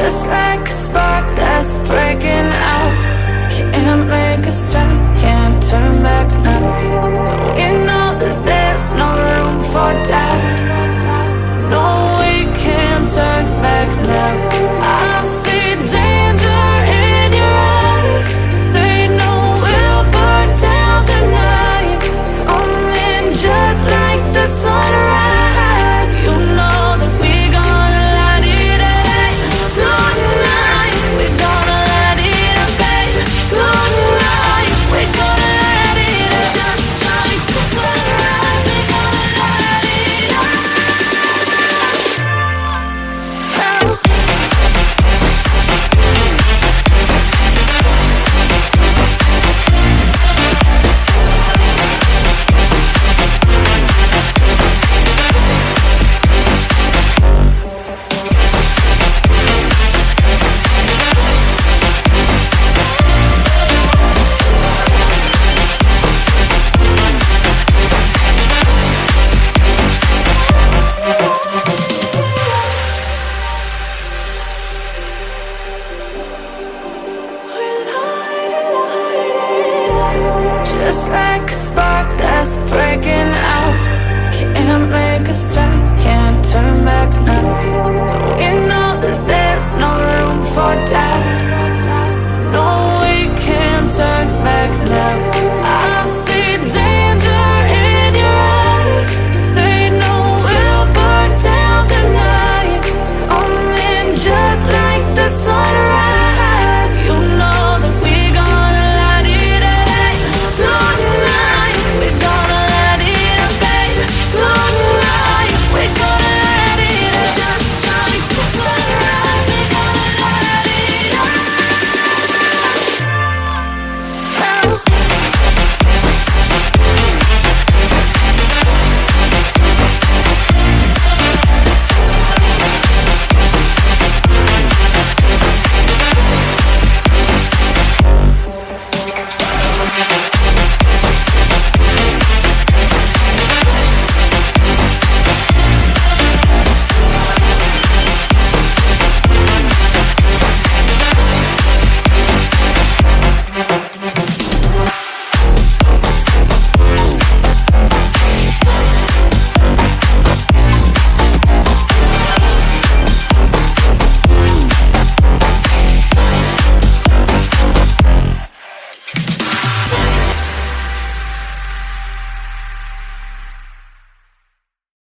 Just like a spark that's breaking out. Can't make a stop, can't turn back now. We know that there's no room for doubt. No, we can't turn back now. I see danger in your eyes. They know we'll burn down the night. Coming just like the sunrise. You know that we gonna light it up tonight. We gonna light it up, babe. Tonight we gonna light it up just like the sunrise. We gonna light it up. Just like a spark that's breaking out. Can't make a stop.